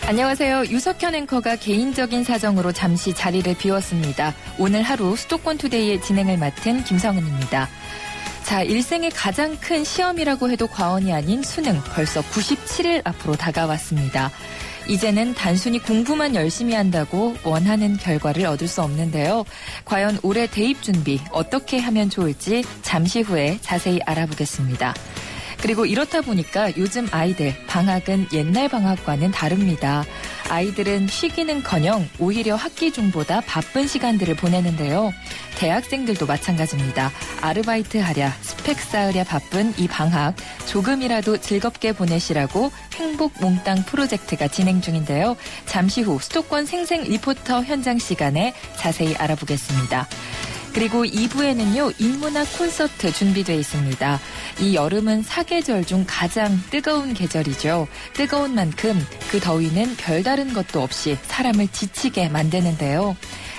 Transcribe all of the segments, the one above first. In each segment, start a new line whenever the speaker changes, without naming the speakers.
안녕하세요. 유석현 앵커가 개인적인 사정으로 잠시 자리를 비웠습니다. 오늘 하루 수도권 투데이의 진행을 맡은 김성은입니다. 자, 일생의 가장 큰 시험이라고 해도 과언이 아닌 수능 벌써 97일 앞으로 다가왔습니다. 이제는 단순히 공부만 열심히 한다고 원하는 결과를 얻을 수 없는데요. 과연 올해 대입 준비 어떻게 하면 좋을지 잠시 후에 자세히 알아보겠습니다. 그리고 이렇다 보니까 요즘 아이들 방학은 옛날 방학과는 다릅니다. 아이들은 쉬기는커녕 오히려 학기 중보다 바쁜 시간들을 보내는데요. 대학생들도 마찬가지입니다. 아르바이트 하랴, 스펙 쌓으랴 바쁜 이 방학 조금이라도 즐겁게 보내시라고 행복 몽땅 프로젝트가 진행 중인데요. 잠시 후 수도권 생생 리포터 현장 시간에 자세히 알아보겠습니다. 그리고 2부에는요. 인문학 콘서트 준비되어 있습니다. 이 여름은 사계절 중 가장 뜨거운 계절이죠. 뜨거운 만큼 그 더위는 별다른 것도 없이 사람을 지치게 만드는데요.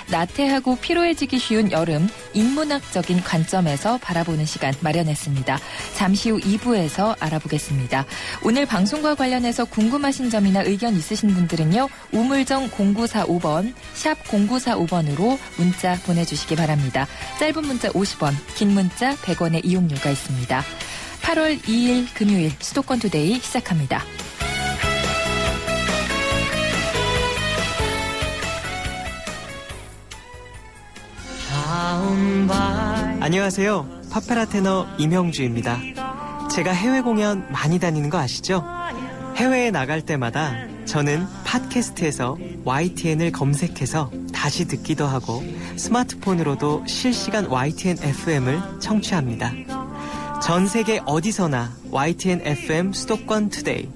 나태하고 피로해지기 쉬운 여름, 인문학적인 관점에서 바라보는 시간 마련했습니다. 잠시 후 2부에서 알아보겠습니다. 오늘 방송과 관련해서 궁금하신 점이나 의견 있으신 분들은요. 우물정 0945번, 샵 0945번으로 문자 보내주시기 바랍니다. 짧은 문자 50원, 긴 문자 100원의 이용료가 있습니다. 8월 2일 금요일 수도권 투데이 시작합니다.
안녕하세요. 파페라 테너 임형주입니다. 제가 해외 공연 많이 다니는 거 아시죠? 해외에 나갈 때마다 저는 팟캐스트에서 YTN을 검색해서 다시 듣기도 하고 스마트폰으로도 실시간 YTN FM을 청취합니다. 전 세계 어디서나 YTN FM 수도권 투데이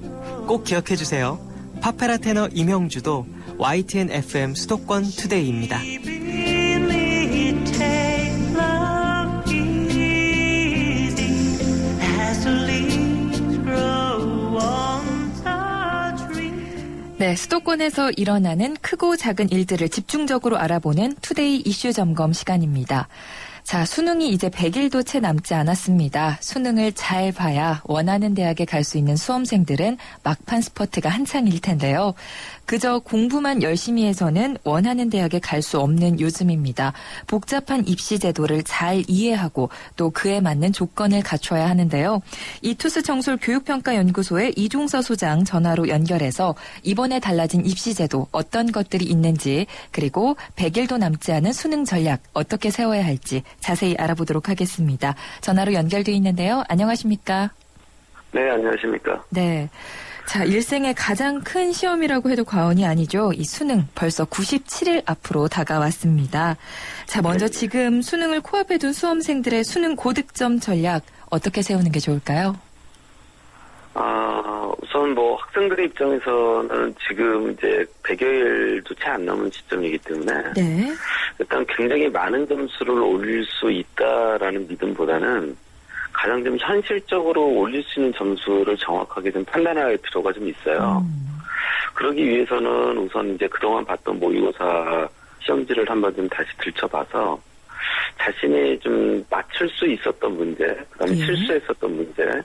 꼭 기억해주세요. 파페라 테너 임형주도 YTN FM 수도권 투데이입니다.
네, 수도권에서 일어나는 크고 작은 일들을 집중적으로 알아보는 투데이 이슈 점검 시간입니다. 자, 수능이 이제 100일도 채 남지 않았습니다. 수능을 잘 봐야 원하는 대학에 갈 수 있는 수험생들은 막판 스퍼트가 한창일 텐데요. 그저 공부만 열심히 해서는 원하는 대학에 갈 수 없는 요즘입니다. 복잡한 입시 제도를 잘 이해하고 또 그에 맞는 조건을 갖춰야 하는데요. 이투스청솔 교육평가연구소의 이종서 소장 전화로 연결해서 이번에 달라진 입시 제도 어떤 것들이 있는지 그리고 100일도 남지 않은 수능 전략 어떻게 세워야 할지 자세히 알아보도록 하겠습니다. 전화로 연결돼 있는데요. 안녕하십니까?
네, 안녕하십니까?
네. 자, 일생의 가장 큰 시험이라고 해도 과언이 아니죠. 이 수능 벌써 97일 앞으로 다가왔습니다. 자, 먼저 지금 수능을 코앞에 둔 수험생들의 수능 고득점 전략 어떻게 세우는 게 좋을까요?
우선 학생들의 입장에서는 지금 이제 100여일도 채 안 남은 시점이기 때문에
네.
일단 굉장히 많은 점수를 올릴 수 있다라는 믿음보다는 가장 좀 현실적으로 올릴 수 있는 점수를 정확하게 좀 판단할 필요가 좀 있어요. 그러기 위해서는 우선 이제 그동안 봤던 모의고사 시험지를 한번 좀 다시 들춰봐서 자신이 좀 맞출 수 있었던 문제, 그다음에 실수했었던 문제,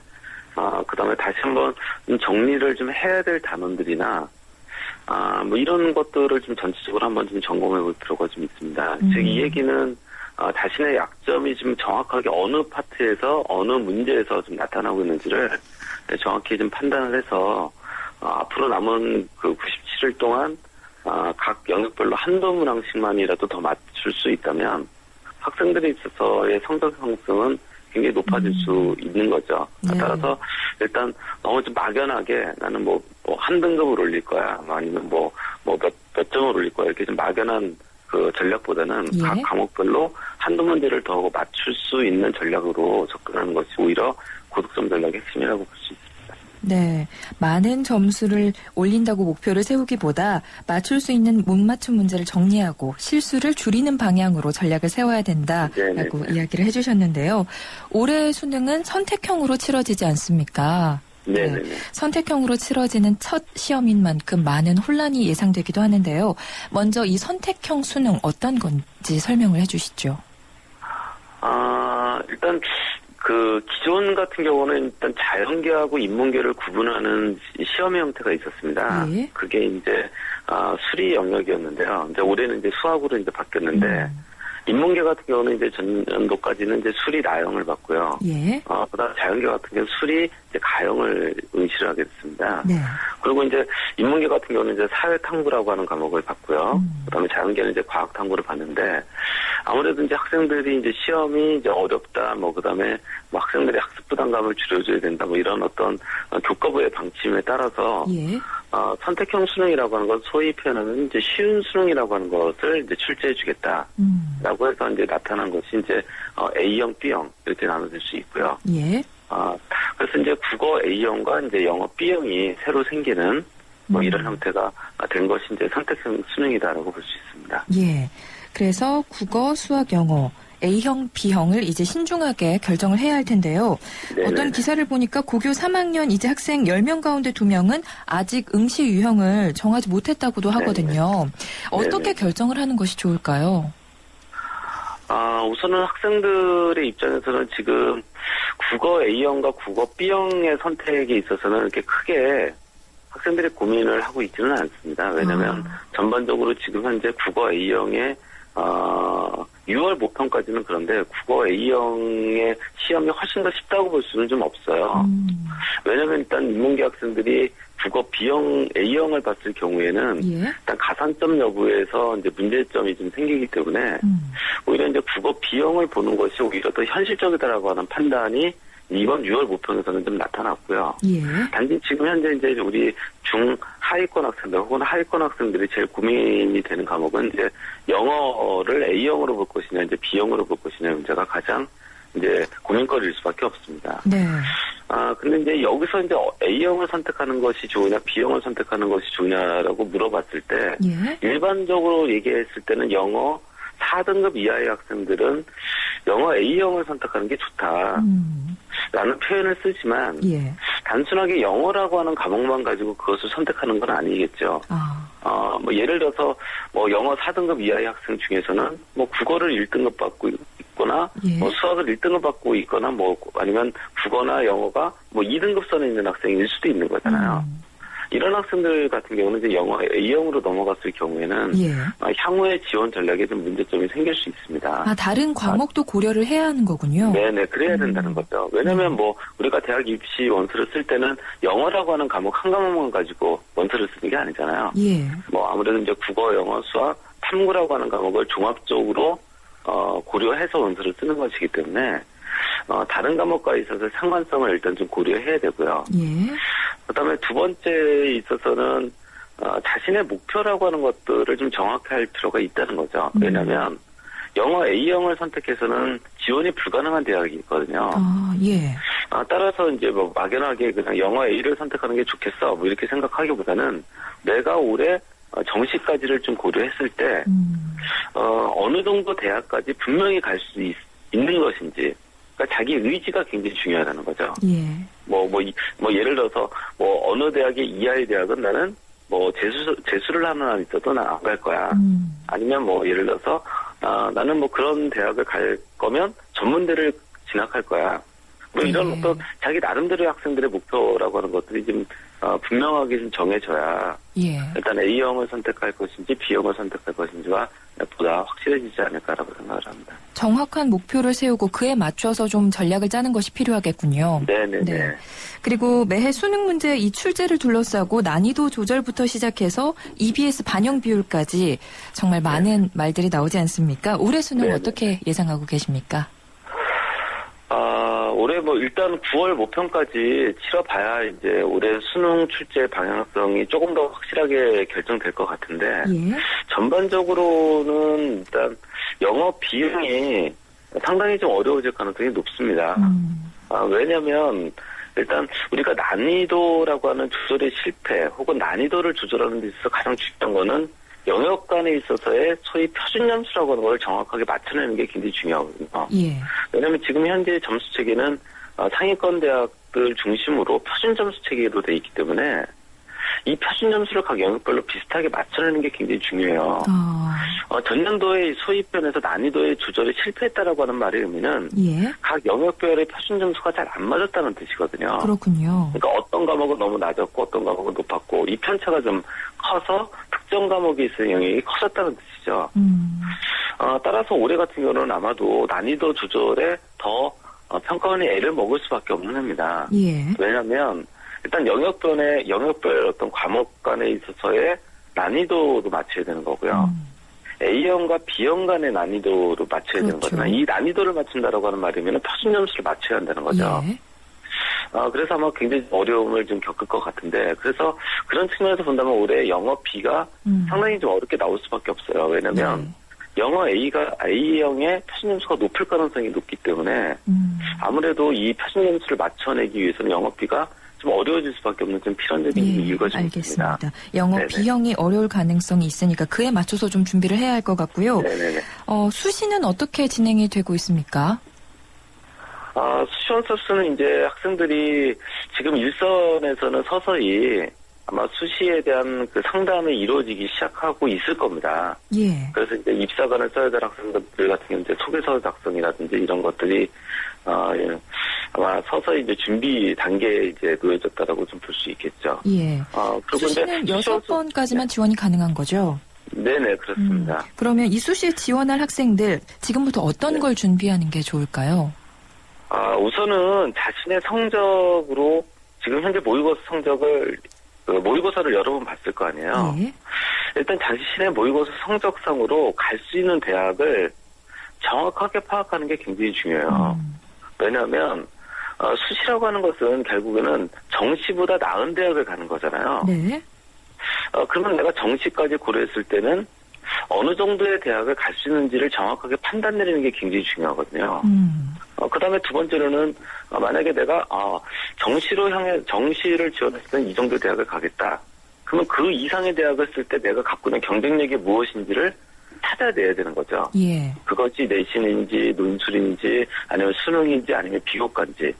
그다음에 다시 한번 좀 정리를 좀 해야 될 단원들이나 이런 것들을 좀 전체적으로 한번 좀 점검해 볼 필요가 좀 있습니다. 즉 이 얘기는 자신의 약점이 좀 정확하게 어느 파트에서 어느 문제에서 좀 나타나고 있는지를 정확히 좀 판단을 해서 앞으로 남은 그 97일 동안 각 영역별로 한두 문항씩만이라도 더 맞출 수 있다면 학생들에 있어서의 성적 상승은 굉장히 높아질 수 있는 거죠.
네.
따라서 일단 너무 좀 막연하게 나는 한 등급을 올릴 거야, 아니면 몇 점을 올릴 거야, 이렇게 좀 막연한 그 전략보다는 각 과목별로 한두 문제를 더 맞출 수 있는 전략으로 접근하는 것이 오히려 고득점 전략의 핵심이라고 볼 수 있습니다.
네. 많은 점수를 올린다고 목표를 세우기보다 맞출 수 있는 못 맞춘 문제를 정리하고 실수를 줄이는 방향으로 전략을 세워야 된다라고 이야기를 해주셨는데요. 올해 수능은 선택형으로 치러지지 않습니까?
네네.
선택형으로 치러지는 첫 시험인 만큼 많은 혼란이 예상되기도 하는데요. 먼저 이 선택형 수능 어떤 건지 설명을 해주시죠.
일단 기존 같은 경우는 일단 자연계하고 인문계를 구분하는 시험의 형태가 있었습니다.
예.
그게 이제, 수리 영역이었는데요. 이제 올해는 이제 수학으로 이제 바뀌었는데, 인문계 같은 경우는 이제 전년도까지는 이제 수리 나형을 받고요.
예.
그다음 자연계 같은 경우는 수리 이제 가형을 응시를 하게 됐습니다.
네.
그리고 이제 인문계 같은 경우는 이제 사회탐구라고 하는 과목을 받고요. 그다음에 자연계는 이제 과학탐구를 받는데 아무래도 이제 학생들이 이제 시험이 이제 어렵다, 그다음에 학생들이 학습 부담감을 줄여줘야 된다, 이런 어떤 교과부의 방침에 따라서
예.
선택형 수능이라고 하는 것, 소위 표현하는 이제 쉬운 수능이라고 하는 것을 이제 출제해주겠다라고 해서 이제 나타난 것이 이제 A형, B형 이렇게 나눠질 수 있고요.
예.
그래서 이제 국어 A형과 이제 영어 B형이 새로 생기는 이런 형태가 된 것이 이제 선택형 수능이다라고 볼 수 있습니다.
예. 그래서 국어, 수학, 영어 A형, B형을 이제 신중하게 결정을 해야 할 텐데요.
네네.
어떤 기사를 보니까 고교 3학년 이제 학생 10명 가운데 2명은 아직 응시 유형을 정하지 못했다고도 하거든요. 어떻게
네네.
결정을 하는 것이 좋을까요?
우선은 학생들의 입장에서는 지금 국어 A형과 국어 B형의 선택에 있어서는 이렇게 크게 학생들이 고민을 하고 있지는 않습니다. 왜냐하면 전반적으로 지금 현재 국어 A형의 6월 모평까지는 그런데 국어 A형의 시험이 훨씬 더 쉽다고 볼 수는 좀 없어요. 왜냐하면 일단 인문계 학생들이 국어 B형, A형을 봤을 경우에는
예.
일단 가산점 여부에서 이제 문제점이 좀 생기기 때문에 오히려 이제 국어 B형을 보는 것이 오히려 더 현실적이다라고 하는 판단이 이번 6월 모평에서는 좀 나타났고요.
예.
단지 지금 현재 이제 우리 하위권 학생들 혹은 하위권 학생들이 제일 고민이 되는 과목은 이제 영어를 A형으로 볼 것이냐, 이제 B형으로 볼 것이냐 문제가 가장 이제 고민거리일 수밖에 없습니다.
네.
근데 이제 여기서 이제 A형을 선택하는 것이 좋으냐, B형을 선택하는 것이 좋으냐라고 물어봤을 때,
예.
일반적으로 얘기했을 때는 영어 4등급 이하의 학생들은 영어 A형을 선택하는 게 좋다. 라는 표현을 쓰지만,
예.
단순하게 영어라고 하는 과목만 가지고 그것을 선택하는 건 아니겠죠. 예를 들어서, 영어 4등급 이하의 학생 중에서는, 국어를 1등급 받고 있거나,
예.
수학을 1등급 받고 있거나, 아니면 국어나 영어가 2등급 선에 있는 학생일 수도 있는 거잖아요. 이런 학생들 같은 경우는 이제 영어 A형으로 넘어갔을 경우에는,
예.
향후의 지원 전략에 좀 문제점이 생길 수 있습니다.
다른 과목도 고려를 해야 하는 거군요.
네네, 그래야 된다는 거죠. 왜냐면 우리가 대학 입시 원서를 쓸 때는 영어라고 하는 과목 한 과목만 가지고 원서를 쓰는 게 아니잖아요.
예.
아무래도 이제 국어, 영어, 수학, 탐구라고 하는 과목을 종합적으로, 고려해서 원서를 쓰는 것이기 때문에, 다른 과목과 있어서 상관성을 일단 좀 고려해야 되고요.
예.
그 다음에 두 번째에 있어서는, 자신의 목표라고 하는 것들을 좀 정확히 할 필요가 있다는 거죠. 왜냐면, 영어 A형을 선택해서는 지원이 불가능한 대학이 있거든요.
예.
따라서 이제 막연하게 그냥 영어 A를 선택하는 게 좋겠어. 이렇게 생각하기보다는 내가 올해 정시까지를 좀 고려했을 때, 어느 정도 대학까지 분명히 갈 수 있는 것인지, 그러니까 자기 의지가 굉장히 중요하다는 거죠.
예.
예를 들어서, 어느 대학의 이하의 대학은 나는, 재수를 하는 한 있어도 난 안 갈 거야. 아니면 예를 들어서, 나는 그런 대학을 갈 거면 전문대를 진학할 거야. 이런 어떤 자기 나름대로의 학생들의 목표라고 하는 것들이 좀, 분명하게 좀 정해져야,
예.
일단 A형을 선택할 것인지 B형을 선택할 것인지가 보다 확실해지지 않을까라고 생각을 합니다.
정확한 목표를 세우고 그에 맞춰서 좀 전략을 짜는 것이 필요하겠군요.
네네네.
네. 그리고 매해 수능 문제 이 출제를 둘러싸고 난이도 조절부터 시작해서 EBS 반영 비율까지 정말 많은 말들이 나오지 않습니까? 올해 수능
네네.
어떻게 예상하고 계십니까?
올해 일단 9월 모평까지 치러봐야 이제 올해 수능 출제 방향성이 조금 더 확실하게 결정될 것 같은데,
예.
전반적으로는 일단 영어 비용이 상당히 좀 어려워질 가능성이 높습니다. 왜냐면, 일단 우리가 난이도라고 하는 조절의 실패 혹은 난이도를 조절하는 데 있어서 가장 중요한 거는 영역 간에 있어서의 소위 표준 점수라고 하는 걸 정확하게 맞춰내는 게 굉장히 중요하거든요.
예.
왜냐하면 지금 현재 점수 체계는 상위권 대학들 중심으로 표준 점수 체계로 돼 있기 때문에 이 표준 점수를 각 영역별로 비슷하게 맞춰내는 게 굉장히 중요해요. 전년도에 소위편에서 난이도의 조절이 실패했다라고 하는 말의 의미는
예.
각 영역별의 표준 점수가 잘 안 맞았다는 뜻이거든요.
그렇군요.
그러니까 어떤 과목은 너무 낮았고 어떤 과목은 높았고 이 편차가 좀 커서 특정 과목에 있어서 영향이 커졌다는 뜻이죠. 따라서 올해 같은 경우는 아마도 난이도 조절에 더 평가원이 애를 먹을 수밖에 없는 해입니다.
예.
왜냐하면 일단 영역별 어떤 과목 간에 있어서의 난이도도 맞춰야 되는 거고요. A형과 B형 간의 난이도로 맞춰야 되는
그렇죠.
거지만 이 난이도를 맞춘다라고 하는 말이면 표준 점수를 맞춰야 한다는 거죠.
예.
그래서 아마 굉장히 어려움을 좀 겪을 것 같은데 그래서 그런 측면에서 본다면 올해 영어 B가 상당히 좀 어렵게 나올 수밖에 없어요. 왜냐하면
네.
영어 A형의 표준 점수가 높을 가능성이 높기 때문에 아무래도 이 표준 점수를 맞춰내기 위해서는 영어 B가 좀 어려워질 수밖에 없는 좀 필연적인 이유가 좀 있습니다.
알겠습니다. 영어
네네.
B형이 어려울 가능성이 있으니까 그에 맞춰서 좀 준비를 해야 할 것 같고요.
네네네.
수시는 어떻게 진행이 되고 있습니까?
수시원 서수는 이제 학생들이 지금 일선에서는 서서히 아마 수시에 대한 그 상담이 이루어지기 시작하고 있을 겁니다.
예.
그래서 이제 입사관을 써야 될 학생들 같은 경우 이제 소개서 작성이라든지 이런 것들이 아마 서서히 이제 준비 단계에 이제 놓여졌다라고 좀 볼 수 있겠죠.
예.
그리고
수시는
이제
6번까지만 지원이 가능한 거죠?
네네 그렇습니다.
그러면 이 수시에 지원할 학생들 지금부터 어떤 걸 준비하는 게 좋을까요?
우선은 자신의 성적으로 지금 현재 모의고사 성적을 모의고사를 여러 번 봤을 거 아니에요.
예.
일단 자신의 모의고사 성적상으로 갈 수 있는 대학을 정확하게 파악하는 게 굉장히 중요해요. 왜냐하면 수시라고 하는 것은 결국에는 정시보다 나은 대학을 가는 거잖아요.
네.
그러면 내가 정시까지 고려했을 때는 어느 정도의 대학을 갈 수 있는지를 정확하게 판단 내리는 게 굉장히 중요하거든요. 그 다음에 두 번째로는 만약에 내가 정시를 지원했을 때는 이 정도 대학을 가겠다. 그러면 그 이상의 대학을 쓸 때 내가 갖고 있는 경쟁력이 무엇인지를 찾아내야 되는 거죠.
예.
그것이 내신인지 논술인지 아니면 수능인지 아니면 비교과인지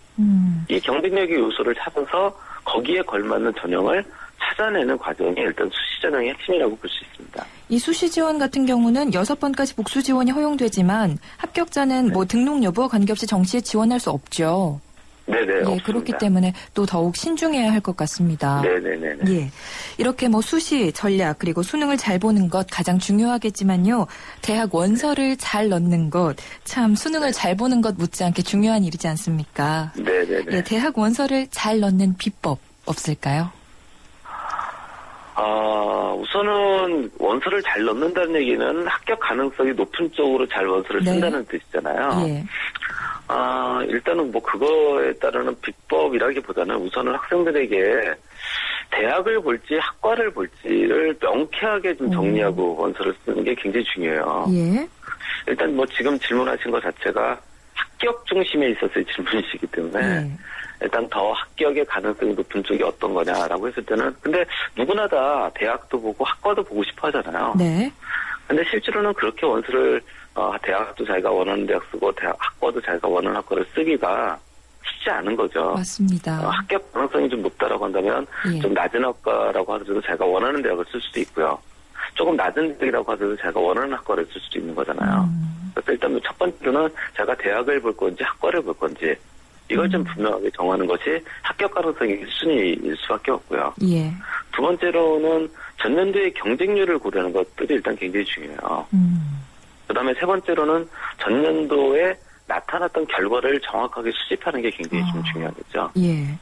이 경쟁력의 요소를 찾아서 거기에 걸맞는 전형을 찾아내는 과정이 일단 수시 전형의 핵심이라고 볼 수 있습니다.
이 수시 지원 같은 경우는 6번까지 복수 지원이 허용되지만 합격자는 뭐 등록 여부와 관계없이 정시에 지원할 수 없죠.
네네.
예,
없습니다.
그렇기 때문에 또 더욱 신중해야 할 것 같습니다.
네네네.
예. 이렇게 뭐 수시, 전략, 그리고 수능을 잘 보는 것 가장 중요하겠지만요. 대학 원서를 잘 넣는 것, 참 수능을 잘 보는 것 못지않게 중요한 일이지 않습니까?
네네네.
예, 대학 원서를 잘 넣는 비법 없을까요?
우선은 원서를 잘 넣는다는 얘기는 합격 가능성이 높은 쪽으로 잘 원서를
네.
쓴다는 뜻이잖아요.
예.
일단은 뭐 그거에 따르는 비법이라기보다는 우선은 학생들에게 대학을 볼지 학과를 볼지를 명쾌하게 좀 정리하고 원서를 쓰는 게 굉장히 중요해요.
예.
일단 뭐 지금 질문하신 것 자체가 합격 중심에 있어서의 질문이시기 때문에
예.
일단 더 합격의 가능성이 높은 쪽이 어떤 거냐라고 했을 때는 근데 누구나 다 대학도 보고 학과도 보고 싶어 하잖아요.
네.
근데 실제로는 그렇게 원서를 대학도 자기가 원하는 대학 쓰고 학과도 자기가 원하는 학과를 쓰기가 쉽지 않은 거죠.
맞습니다.
합격 가능성이 좀 높다라고 한다면
예.
좀 낮은 학과라고 하더라도 자기가 원하는 대학을 쓸 수도 있고요. 조금 낮은 대학이라고 하더라도 자기가 원하는 학과를 쓸 수도 있는 거잖아요. 그래서 일단 첫 번째로는 자기가 대학을 볼 건지 학과를 볼 건지 이걸 좀 분명하게 정하는 것이 합격 가능성이 1순위일 수밖에 없고요.
예.
두 번째로는 전년도의 경쟁률을 고려하는 것들이 일단 굉장히 중요해요. 그다음에 세 번째로는 전년도에 나타났던 결과를 정확하게 수집하는 게 굉장히 좀 중요하겠죠.
예.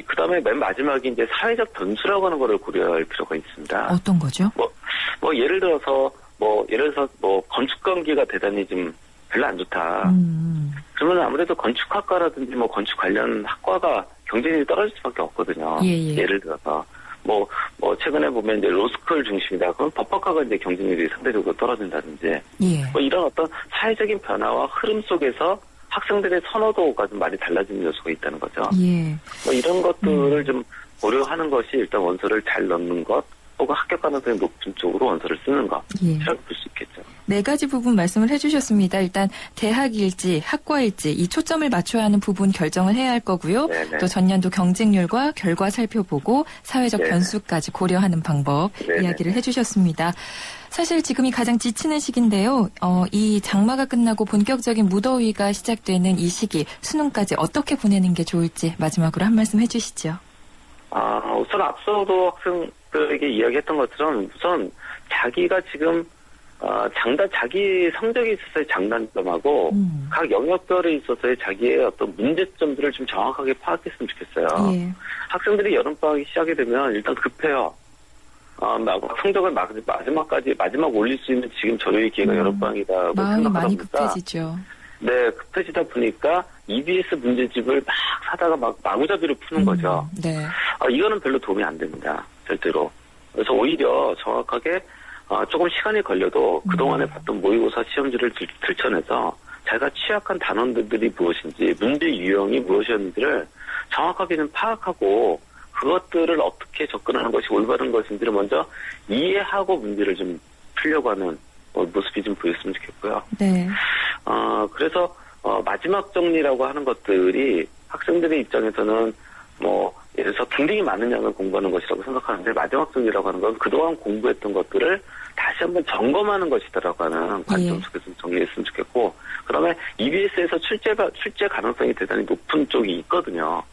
그다음에 맨 마지막에 이제 사회적 변수라고 하는 거를 고려할 필요가 있습니다.
어떤 거죠?
예를 들어서 건축 경기가 대단히 좀 별로 안 좋다. 그러면 아무래도 건축학과라든지 건축 관련 학과가 경쟁력이 떨어질 수밖에 없거든요.
예.
예를 들어서 최근에 보면 이제 로스쿨 중심이다. 그럼 법학과가 이제 경쟁력이 상대적으로 떨어진다든지
예.
이런 어떤 사회적인 변화와 흐름 속에서 학생들의 선호도가 좀 많이 달라지는 요소가 있다는 거죠.
예.
이런 것들을 좀 고려하는 것이 일단 원서를 잘 넣는 것, 혹은 합격 가능성이 높은 쪽으로 원서를 쓰는 거.
예.
이라고 볼 수 있겠죠.
4가지 부분 말씀을 해주셨습니다. 일단 대학일지, 학과일지 이 초점을 맞춰야 하는 부분 결정을 해야 할 거고요.
네네.
또 전년도 경쟁률과 결과 살펴보고 사회적
네네.
변수까지 고려하는 방법
네네.
이야기를 해주셨습니다. 사실 지금이 가장 지치는 시기인데요. 이 장마가 끝나고 본격적인 무더위가 시작되는 이 시기 수능까지 어떻게 보내는 게 좋을지 마지막으로 한 말씀 해주시죠.
우선 앞서도 학생들에게 이야기했던 것처럼 우선 자기가 지금 자기 성적에 있어서의 장단점하고 각 영역별에 있어서의 자기의 어떤 문제점들을 좀 정확하게 파악했으면 좋겠어요.
예.
학생들이 여름방학이 시작이 되면 일단 급해요. 성적을 마지막 올릴 수 있는 지금 저희의 기회가 여름방학이라고
마음이
생각하다
많이
보니까
급해지죠.
네, 급해지다 보니까 EBS 문제집을 막 사다가 마구잡이로 푸는 거죠.
네.
이거는 별로 도움이 안 됩니다. 절대로. 그래서 오히려 정확하게 조금 시간이 걸려도 그동안에 봤던 모의고사 시험지를 들춰내서 자기가 취약한 단원들이 무엇인지 문제 유형이 무엇이었는지를 정확하게 좀 파악하고 그것들을 어떻게 접근하는 것이 올바른 것인지를 먼저 이해하고 문제를 좀 풀려고 하는 모습이 좀 보였으면 좋겠고요.
네.
그래서 마지막 정리라고 하는 것들이 학생들의 입장에서는 예를 들어서 굉장히 많은 양을 공부하는 것이라고 생각하는데 마지막 정리라고 하는 건 그동안 공부했던 것들을 다시 한번 점검하는 것이다라고 하는 관점 속에서 좀 정리했으면 좋겠고 그다음에 EBS에서 출제 가능성이 대단히 높은 쪽이 있거든요.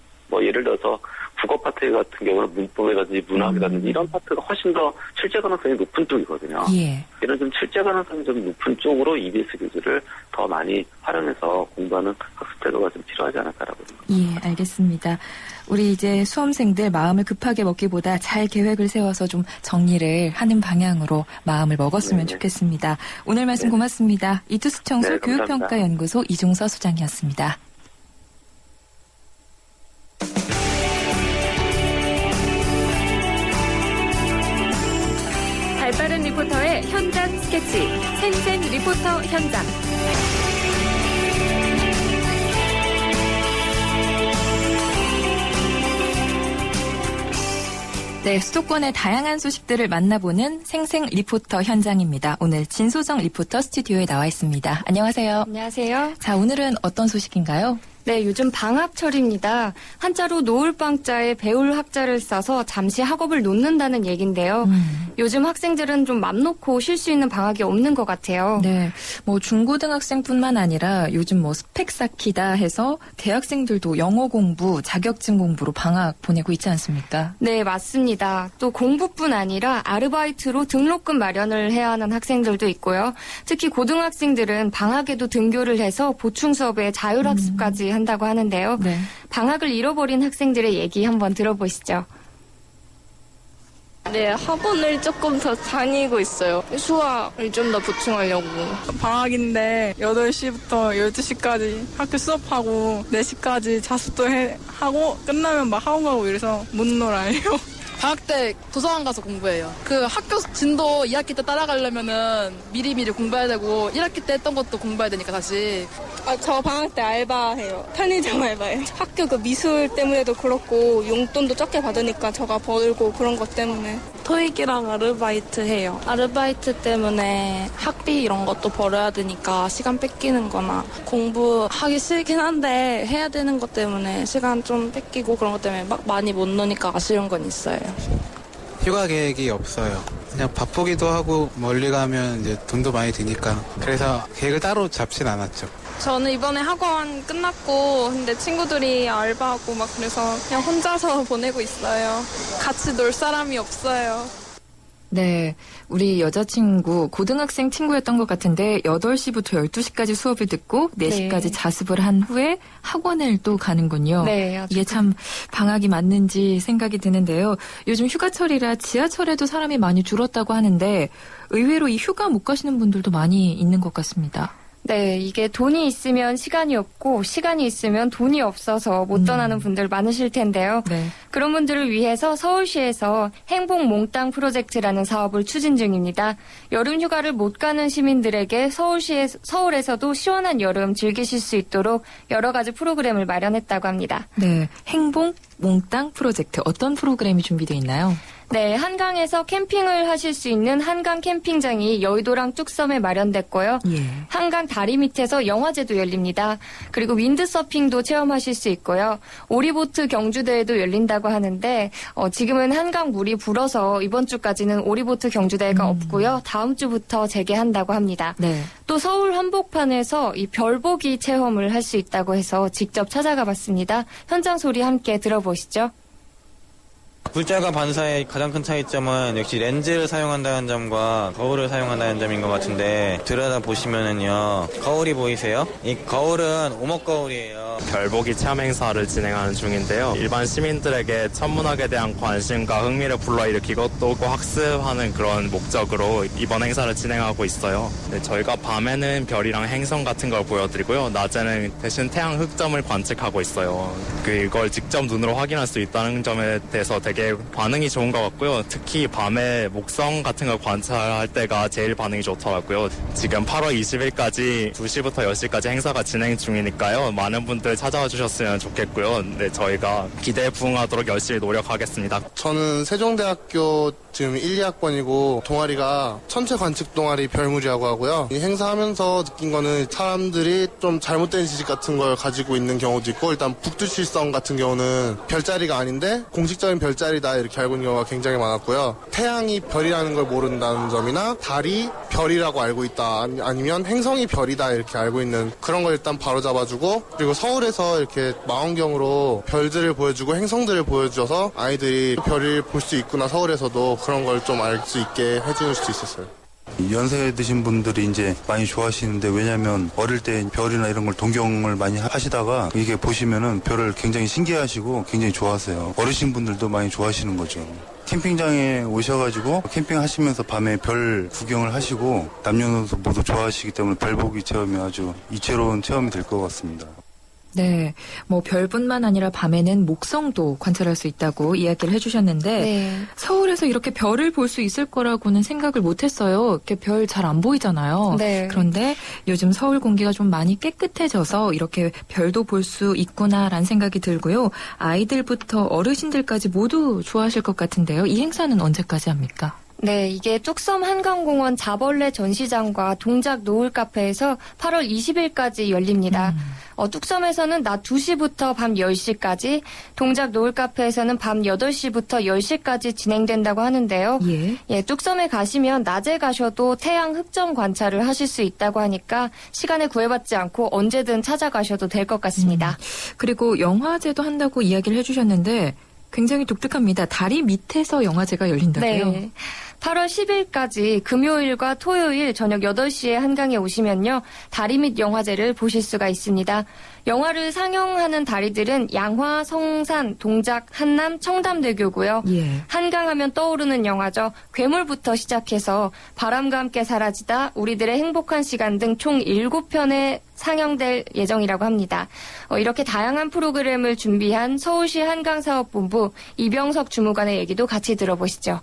예를 들어서 국어 파트 같은 경우는 문법이라든지 문학이라든지 이런 파트가 훨씬 더 출제 가능성이 높은 쪽이거든요.
예.
이런 좀 출제 가능성이 좀 높은 쪽으로 EBS 교재를 더 많이 활용해서 공부하는 학습 태도가 좀 필요하지 않을까라고 생각합니다.
예, 알겠습니다. 우리 이제 수험생들 마음을 급하게 먹기보다 잘 계획을 세워서 좀 정리를 하는 방향으로 마음을 먹었으면
네네.
좋겠습니다. 오늘 말씀
네.
고맙습니다. 이투스청소
네, 감사합니다.
교육평가연구소 이종서 소장이었습니다. 발빠른 리포터의 현장 스케치, 생생 리포터 현장. 네, 수도권의 다양한 소식들을 만나보는 생생 리포터 현장입니다. 오늘 진소정 리포터 스튜디오에 나와 있습니다. 안녕하세요.
안녕하세요.
자, 오늘은 어떤 소식인가요?
네, 요즘 방학철입니다. 한자로 노을방자에 배울 학자를 써서 잠시 학업을 놓는다는 얘긴데요. 요즘 학생들은 좀 맘 놓고 쉴 수 있는 방학이 없는 것 같아요.
네, 중고등학생뿐만 아니라 요즘 스펙 쌓기다 해서 대학생들도 영어 공부, 자격증 공부로 방학 보내고 있지 않습니까?
네, 맞습니다. 또 공부뿐 아니라 아르바이트로 등록금 마련을 해야 하는 학생들도 있고요. 특히 고등학생들은 방학에도 등교를 해서 보충 수업에 자율학습까지 한다고 하는데요.
네.
방학을 잃어버린 학생들의 얘기 한번 들어보시죠.
네, 학원을 조금 더 다니고 있어요. 수학을 좀 더 보충하려고.
방학인데 8시부터 12시까지 학교 수업하고 4시까지 자습도 하고 끝나면 막 학원 가고 이래서 못 놀아요.
방학 때 도서관 가서 공부해요. 그 학교 진도 2학기 때 따라가려면은 미리미리 공부해야 되고 1학기 때 했던 것도 공부해야 되니까 다시.
저 방학 때 알바해요. 편의점 알바예요. 학교 그 미술 때문에도 그렇고 용돈도 적게 받으니까 저가 벌고 그런 것 때문에.
토익이랑 아르바이트 해요. 아르바이트 때문에 학비 이런 것도 벌어야 되니까 시간 뺏기는 거나 공부하기 싫긴 한데 해야 되는 것 때문에 시간 좀 뺏기고 그런 것 때문에 막 많이 못 노니까 아쉬운 건 있어요.
휴가 계획이 없어요. 그냥 바쁘기도 하고 멀리 가면 이제 돈도 많이 드니까 그래서 계획을 따로 잡진 않았죠.
저는 이번에 학원 끝났고 근데 친구들이 알바하고 막 그래서 그냥 혼자서 보내고 있어요. 같이 놀 사람이 없어요.
네, 우리 여자친구, 고등학생 친구였던 것 같은데 8시부터 12시까지 수업을 듣고 4시까지
네.
자습을 한 후에 학원을 또 가는군요.
네, 아주
이게 참 방학이 맞는지 생각이 드는데요. 요즘 휴가철이라 지하철에도 사람이 많이 줄었다고 하는데 의외로 이 휴가 못 가시는 분들도 많이 있는 것 같습니다.
네, 이게 돈이 있으면 시간이 없고 시간이 있으면 돈이 없어서 못 떠나는 분들 많으실 텐데요.
네.
그런 분들을 위해서 서울시에서 행복 몽땅 프로젝트라는 사업을 추진 중입니다. 여름 휴가를 못 가는 시민들에게 서울에서도 시원한 여름 즐기실 수 있도록 여러 가지 프로그램을 마련했다고 합니다.
네, 행복 몽땅 프로젝트 어떤 프로그램이 준비되어 있나요?
네, 한강에서 캠핑을 하실 수 있는 한강 캠핑장이 여의도랑 뚝섬에 마련됐고요.
예.
한강 다리 밑에서 영화제도 열립니다. 그리고 윈드서핑도 체험하실 수 있고요. 오리보트 경주대회도 열린다고 하는데 지금은 한강 물이 불어서 이번 주까지는 오리보트 경주대회가 없고요. 다음 주부터 재개한다고 합니다.
네.
또 서울 한복판에서 이 별보기 체험을 할 수 있다고 해서 직접 찾아가 봤습니다. 현장 소리 함께 들어보시죠.
물자가 반사의 가장 큰 차이점은 역시 렌즈를 사용한다는 점과 거울을 사용한다는 점인 것 같은데 들여다보시면은요, 거울이 보이세요? 이 거울은 오목 거울이에요.
별보기 체험 행사를 진행하는 중인데요. 일반 시민들에게 천문학에 대한 관심과 흥미를 불러일으키고 또 학습하는 그런 목적으로 이번 행사를 진행하고 있어요. 네, 저희가 밤에는 별이랑 행성 같은 걸 보여드리고요. 낮에는 대신 태양 흑점을 관측하고 있어요. 이걸 직접 눈으로 확인할 수 있다는 점에 대해서 되게 반응이 좋은 것 같고요. 특히 밤에 목성 같은 걸 관찰할 때가 제일 반응이 좋더라고요. 지금 8월 20일까지 2시부터 10시까지 행사가 진행 중이니까요. 많은 분들 찾아와 주셨으면 좋겠고요. 네, 저희가 기대에 부응하도록 열심히 노력하겠습니다.
저는 세종대학교 지금 1, 2학번이고 동아리가 천체 관측 동아리 별무리라고 하고요. 이 행사하면서 느낀 거는 사람들이 좀 잘못된 지식 같은 걸 가지고 있는 경우도 있고, 일단 북두칠성 같은 경우는 별자리가 아닌데 공식적인 별자리다 이렇게 알고 있는 경우가 굉장히 많았고요. 태양이 별이라는 걸 모른다는 점이나 달이 별이라고 알고 있다, 아니면 행성이 별이다 이렇게 알고 있는 그런 걸 일단 바로잡아주고, 그리고 서울에서 이렇게 망원경으로 별들을 보여주고 행성들을 보여줘서 아이들이 별을 볼 수 있구나, 서울에서도 그런 걸 좀 알 수 있게 해줄 수 있었어요.
연세 드신 분들이 이제 많이 좋아하시는데, 왜냐면 어릴 때 별이나 이런 걸 동경을 많이 하시다가 이게 보시면은 별을 굉장히 신기해하시고 굉장히 좋아하세요. 어르신 분들도 많이 좋아하시는 거죠. 캠핑장에 오셔가지고 캠핑하시면서 밤에 별 구경을 하시고 남녀노소 모두 좋아하시기 때문에 별보기 체험이 아주 이채로운 체험이 될 것 같습니다.
네. 뭐 별뿐만 아니라 밤에는 목성도 관찰할 수 있다고 이야기를 해주셨는데
네.
서울에서 이렇게 별을 볼 수 있을 거라고는 생각을 못했어요. 이렇게 별 잘 안 보이잖아요.
네.
그런데 요즘 서울 공기가 좀 많이 깨끗해져서 이렇게 별도 볼 수 있구나라는 생각이 들고요. 아이들부터 어르신들까지 모두 좋아하실 것 같은데요. 이 행사는 언제까지 합니까?
네, 이게 뚝섬 한강공원 자벌레 전시장과 동작 노을 카페에서 8월 20일까지 열립니다. 뚝섬에서는 낮 2시부터 밤 10시까지, 동작 노을 카페에서는 밤 8시부터 10시까지 진행된다고 하는데요.
예.
뚝섬에 가시면 낮에 가셔도 태양 흑점 관찰을 하실 수 있다고 하니까 시간에 구애받지 않고 언제든 찾아가셔도 될 것 같습니다.
그리고 영화제도 한다고 이야기를 해주셨는데 굉장히 독특합니다. 다리 밑에서 영화제가 열린다고요?
네. 8월 10일까지 금요일과 토요일 저녁 8시에 한강에 오시면요, 다리 밑 영화제를 보실 수가 있습니다. 영화를 상영하는 다리들은 양화, 성산, 동작, 한남, 청담대교고요.
예.
한강하면 떠오르는 영화죠. 괴물부터 시작해서 바람과 함께 사라지다, 우리들의 행복한 시간 등 총 7편의 상영될 예정이라고 합니다. 이렇게 다양한 프로그램을 준비한 서울시 한강사업본부 이병석 주무관의 얘기도 같이 들어보시죠.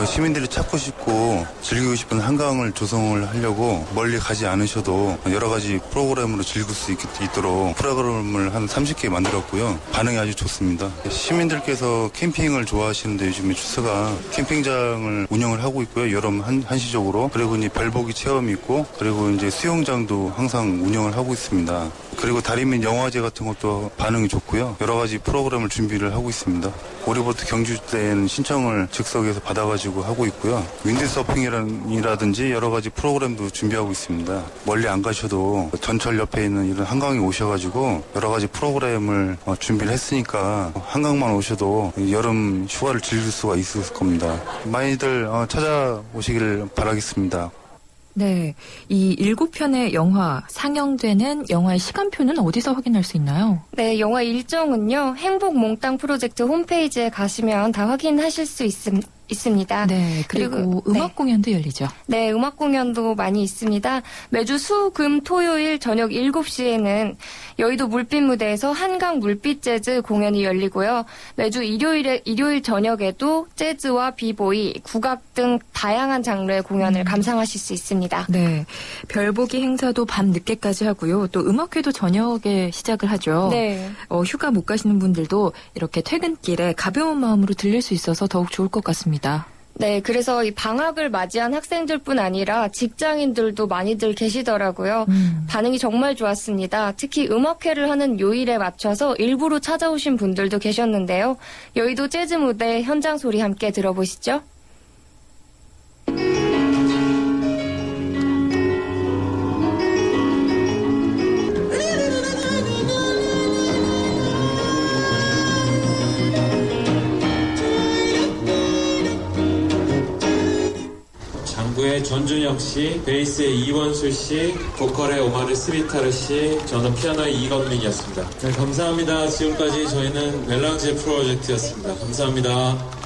시민들이 찾고 싶고 즐기고 싶은 한강을 조성을 하려고 멀리 가지 않으셔도 여러 가지 프로그램으로 즐길 수 있도록 프로그램을 한 30개 만들었고요. 반응이 아주 좋습니다. 시민들께서 캠핑을 좋아하시는데 요즘에 추세가 캠핑장을 운영을 하고 있고요. 여름 한시적으로. 그리고 이제 별보기 체험이 있고, 그리고 이제 수영장도 항상 운영을 하고 있습니다. 그리고 다리 밑 영화제 같은 것도 반응이 좋고요. 여러 가지 프로그램을 준비를 하고 있습니다. 오리보트 경주대회는 신청을 즉석에서 받아가지고 하고 있고요. 윈드서핑이라든지 여러 가지 프로그램도 준비하고 있습니다. 멀리 안 가셔도 전철 옆에 있는 이런 한강에 오셔가지고 여러 가지 프로그램을 준비를 했으니까 한강만 오셔도 여름 휴가를 즐길 수가 있을 겁니다. 많이들 찾아오시길 바라겠습니다.
네. 이 7편의 영화 상영되는 영화의 시간표는 어디서 확인할 수 있나요?
네, 영화 일정은요, 행복 몽땅 프로젝트 홈페이지에 가시면 다 확인하실 수 있습니다. 있습니다.
네, 그리고 음악 공연도 열리죠.
네, 음악 공연도 많이 있습니다. 매주 수, 금, 토요일 저녁 7시에는 여의도 물빛 무대에서 한강 물빛 재즈 공연이 열리고요. 매주 일요일 저녁에도 재즈와 비보이, 국악 등 다양한 장르의 공연을 감상하실 수 있습니다.
네, 별보기 행사도 밤 늦게까지 하고요. 또 음악회도 저녁에 시작을 하죠.
네.
휴가 못 가시는 분들도 이렇게 퇴근길에 가벼운 마음으로 들릴 수 있어서 더욱 좋을 것 같습니다.
네, 그래서 이 방학을 맞이한 학생들뿐 아니라 직장인들도 많이들 계시더라고요. 반응이 정말 좋았습니다. 특히 음악회를 하는 요일에 맞춰서 일부러 찾아오신 분들도 계셨는데요. 여의도 재즈 무대 현장 소리 함께 들어보시죠.
장구의 전준혁 씨, 베이스의 이원수 씨, 보컬의 오마르 스비타르 씨, 저는 피아노의 이건민이었습니다. 네, 감사합니다. 지금까지 저희는 멜랑제 프로젝트였습니다. 감사합니다.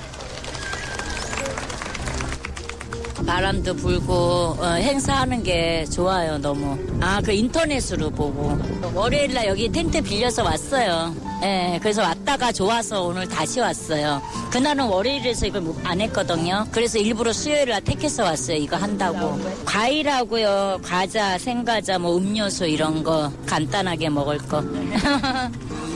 바람도 불고 행사하는 게 좋아요. 너무. 그 인터넷으로 보고 월요일날 여기 텐트 빌려서 왔어요. 네, 그래서 왔다가 좋아서 오늘 다시 왔어요. 그날은 월요일에서 이걸 안 했거든요. 그래서 일부러 수요일날 택해서 왔어요. 이거 한다고. 과일하고요, 과자, 생과자, 음료수 이런 거 간단하게 먹을 거.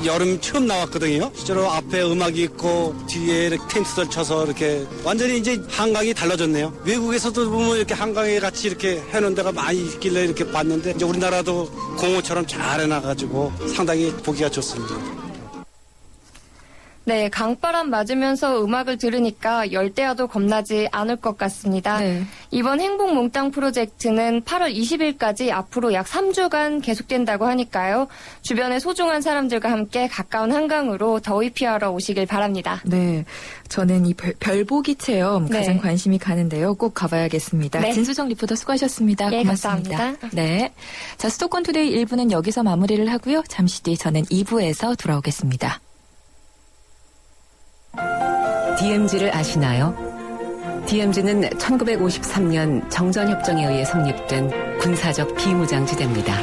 여름 처음 나왔거든요. 실제로 앞에 음악이 있고 뒤에 이렇게 텐트를 쳐서 이렇게 완전히 이제 한강이 달라졌네요. 외국에서도 보면 이렇게 한강에 같이 이렇게 해놓은 데가 많이 있길래 이렇게 봤는데 이제 우리나라도 공호처럼 잘 해놔가지고 상당히 보기가 좋습니다.
네, 강바람 맞으면서 음악을 들으니까 열대야도 겁나지 않을 것 같습니다.
네.
이번 행복 몽땅 프로젝트는 8월 20일까지 앞으로 약 3주간 계속된다고 하니까요. 주변의 소중한 사람들과 함께 가까운 한강으로 더위 피하러 오시길 바랍니다.
네, 저는 이 별보기 체험 가장 관심이 가는데요. 꼭 가봐야겠습니다.
네.
진수정 리포터 수고하셨습니다.
네,
고맙습니다.
감사합니다.
네, 자, 수도권 투데이 1부는 여기서 마무리를 하고요. 잠시 뒤 저는 2부에서 돌아오겠습니다.
DMZ를 아시나요? DMZ는 1953년 정전협정에 의해 성립된 군사적 비무장지대입니다.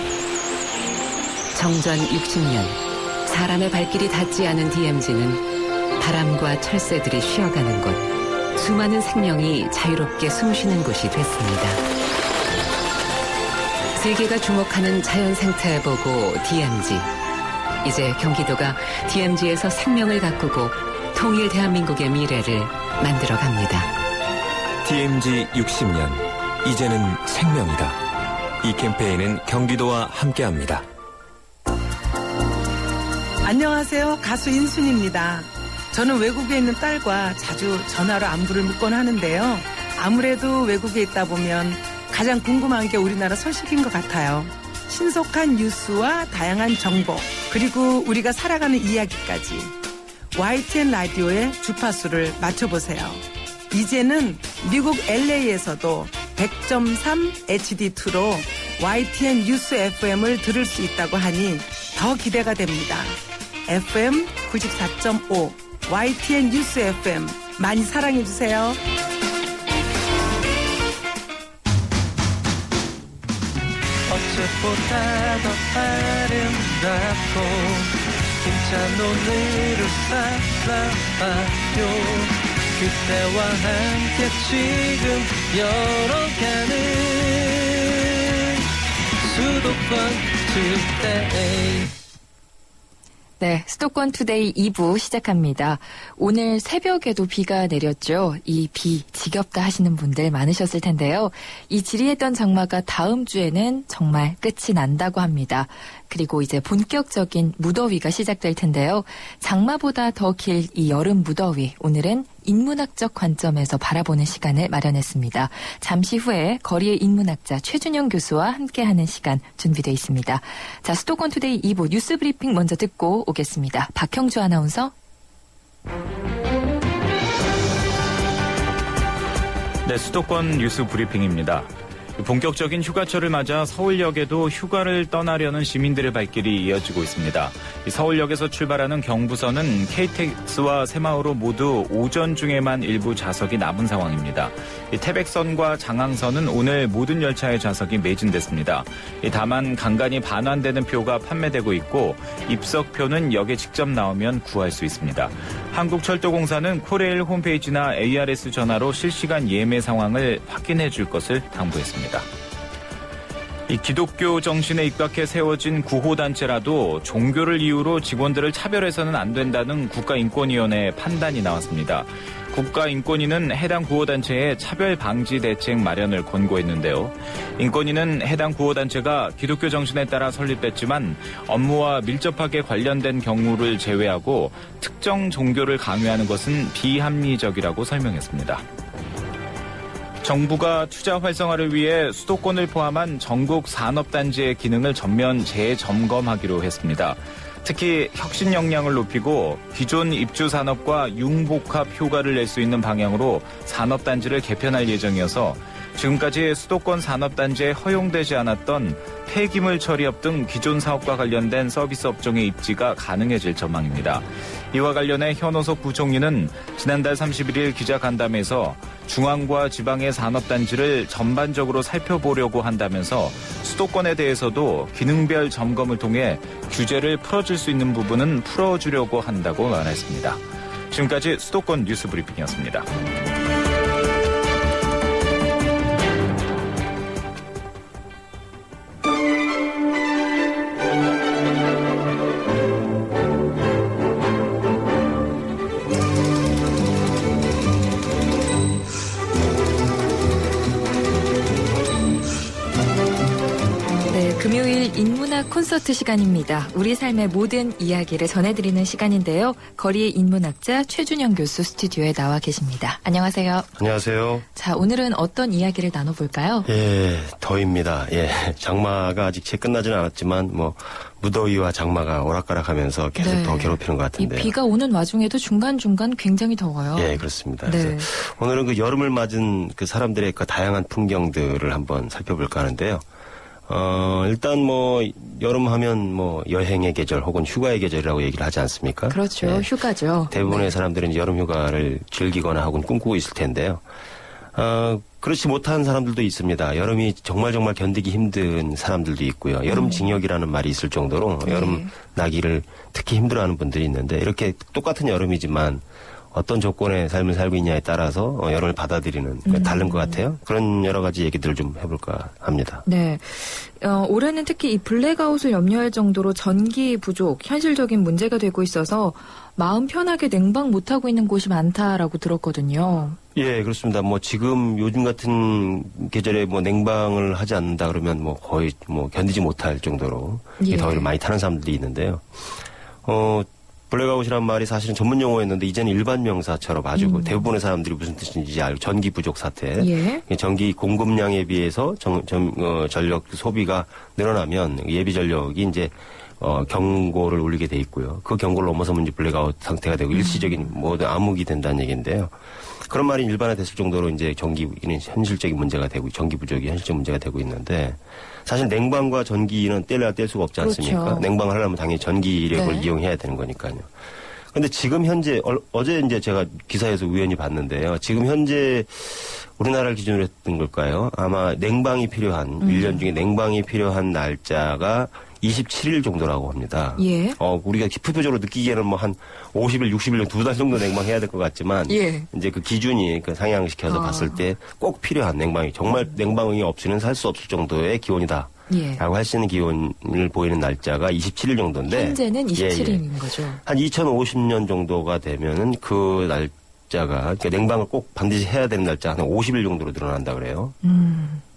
정전 60년, 사람의 발길이 닿지 않은 DMZ는 바람과 철새들이 쉬어가는 곳, 수많은 생명이 자유롭게 숨쉬는 곳이 됐습니다. 세계가 주목하는 자연 생태 보고 DMZ. 이제 경기도가 DMZ에서 생명을 가꾸고 통일 대한민국의 미래를 만들어갑니다.
DMZ 60년, 이제는 생명이다. 이 캠페인은 경기도와 함께합니다.
안녕하세요. 가수 인순입니다. 저는 외국에 있는 딸과 자주 전화로 안부를 묻곤 하는데요. 아무래도 외국에 있다 보면 가장 궁금한 게 우리나라 소식인 것 같아요. 신속한 뉴스와 다양한 정보, 그리고 우리가 살아가는 이야기까지 YTN 라디오의 주파수를 맞춰보세요. 이제는 미국 LA에서도 100.3 HD2로 YTN 뉴스 FM을 들을 수 있다고 하니 더 기대가 됩니다. FM 94.5 YTN 뉴스 FM 많이 사랑해주세요.
어제보다 더 아름답고 힘찬 오늘을 살아봐요. 그때와 함께 지금 열어가는 수도권 투데이.
네, 수도권 투데이 2부 시작합니다. 오늘 새벽에도 비가 내렸죠. 이 비 지겹다 하시는 분들 많으셨을 텐데요. 이 지리했던 장마가 다음 주에는 정말 끝이 난다고 합니다. 그리고 이제 본격적인 무더위가 시작될 텐데요. 장마보다 더 길 이 여름 무더위, 오늘은 인문학적 관점에서 바라보는 시간을 마련했습니다. 잠시 후에 거리의 인문학자 최준영 교수와 함께하는 시간 준비되어 있습니다. 자, 수도권 투데이 2부 뉴스 브리핑 먼저 듣고 오겠습니다. 박형주 아나운서.
네, 수도권 뉴스 브리핑입니다. 본격적인 휴가철을 맞아 서울역에도 휴가를 떠나려는 시민들의 발길이 이어지고 있습니다. 서울역에서 출발하는 경부선은 KTX와 새마을호 모두 오전 중에만 일부 좌석이 남은 상황입니다. 태백선과 장항선은 오늘 모든 열차의 좌석이 매진됐습니다. 다만 간간히 반환되는 표가 판매되고 있고 입석표는 역에 직접 나오면 구할 수 있습니다. 한국철도공사는 코레일 홈페이지나 ARS 전화로 실시간 예매 상황을 확인해 줄 것을 당부했습니다. 이 기독교 정신에 입각해 세워진 구호단체라도 종교를 이유로 직원들을 차별해서는 안 된다는 국가인권위원회의 판단이 나왔습니다. 국가인권위는 해당 구호단체에 차별 방지 대책 마련을 권고했는데요. 인권위는 해당 구호단체가 기독교 정신에 따라 설립됐지만 업무와 밀접하게 관련된 경우를 제외하고 특정 종교를 강요하는 것은 비합리적이라고 설명했습니다. 정부가 투자 활성화를 위해 수도권을 포함한 전국 산업단지의 기능을 전면 재점검하기로 했습니다. 특히 혁신 역량을 높이고 기존 입주 산업과 융복합 효과를 낼 수 있는 방향으로 산업단지를 개편할 예정이어서 지금까지 수도권 산업단지에 허용되지 않았던 폐기물 처리업 등 기존 사업과 관련된 서비스 업종의 입지가 가능해질 전망입니다. 이와 관련해 현호석 부총리는 지난달 31일 기자간담회에서 중앙과 지방의 산업단지를 전반적으로 살펴보려고 한다면서 수도권에 대해서도 기능별 점검을 통해 규제를 풀어줄 수 있는 부분은 풀어주려고 한다고 말했습니다. 지금까지 수도권 뉴스 브리핑이었습니다.
금요일 인문학 콘서트 시간입니다. 우리 삶의 모든 이야기를 전해드리는 시간인데요. 거리의 인문학자 최준영 교수 스튜디오에 나와 계십니다. 안녕하세요.
안녕하세요.
자, 오늘은 어떤 이야기를 나눠볼까요?
예, 더위입니다. 예, 장마가 아직 채 끝나지는 않았지만 무더위와 장마가 오락가락하면서 계속
네.
더 괴롭히는 것
이
같은데요.
비가 오는 와중에도 중간중간 굉장히 더워요.
예, 그렇습니다.
네.
그래서 오늘은 그 여름을 맞은 그 사람들의 그 다양한 풍경들을 한번 살펴볼까 하는데요. 일단 여름 하면 여행의 계절 혹은 휴가의 계절이라고 얘기를 하지 않습니까?
그렇죠.
예.
휴가죠.
대부분의
네.
사람들은 여름 휴가를 즐기거나 혹은 꿈꾸고 있을 텐데요. 그렇지 못한 사람들도 있습니다. 여름이 정말 견디기 힘든 사람들도 있고요. 여름 징역이라는 말이 있을 정도로 여름 나기를 특히 힘들어하는 분들이 있는데 이렇게 똑같은 여름이지만 어떤 조건의 삶을 살고 있냐에 따라서 여름을 받아들이는 다른 것 같아요. 그런 여러 가지 얘기들을 좀 해볼까 합니다.
네. 올해는 특히 이 블랙아웃을 염려할 정도로 전기 부족, 현실적인 문제가 되고 있어서 마음 편하게 냉방 못하고 있는 곳이 많다라고 들었거든요.
예, 그렇습니다. 지금 요즘 같은 계절에 냉방을 하지 않는다 그러면 거의 견디지 못할 정도로 이 더위를 많이 타는 사람들이 있는데요. 블랙아웃이란 말이 사실은 전문 용어였는데 이제는 일반 명사처럼 아주 대부분의 사람들이 무슨 뜻인지 알고 전기 부족 사태.
예.
전기 공급량에 비해서 전력 소비가 늘어나면 예비 전력이 이제 경고를 울리게 돼 있고요. 그 경고를 넘어서면 이제 블랙아웃 상태가 되고 일시적인 암흑이 된다는 얘기인데요. 그런 말이 일반화됐을 정도로 이제 전기는 현실적인 문제가 되고 전기 부족이 현실적 문제가 되고 있는데 사실 냉방과 전기는 뗄래야 뗄 수가 없지 않습니까?
그렇죠.
냉방을 하려면 당연히 전기력을
네.
이용해야 되는 거니까요. 근데 지금 현재 어제 이제 제가 기사에서 우연히 봤는데요. 지금 현재 우리나라를 기준으로 했던 걸까요? 아마 냉방이 필요한 1년 중에 냉방이 필요한 날짜가 27일 정도라고 합니다.
예.
우리가 표표적으로 느끼기에는 한 50일, 60일, 2달 정도 냉방해야 될 것 같지만
예.
이제 그 기준이 상향시켜서 봤을 때 꼭 필요한 냉방이 정말 냉방이 없이는 살 수 없을 정도의 기온이다.
예.
라고 할 수 있는 기온을 보이는 날짜가 27일 정도인데
현재는 27일인 거죠.
한 2050년 정도가 되면은 그 날짜가 그러니까 냉방을 꼭 반드시 해야 되는 날짜 한 50일 정도로 늘어난다 그래요.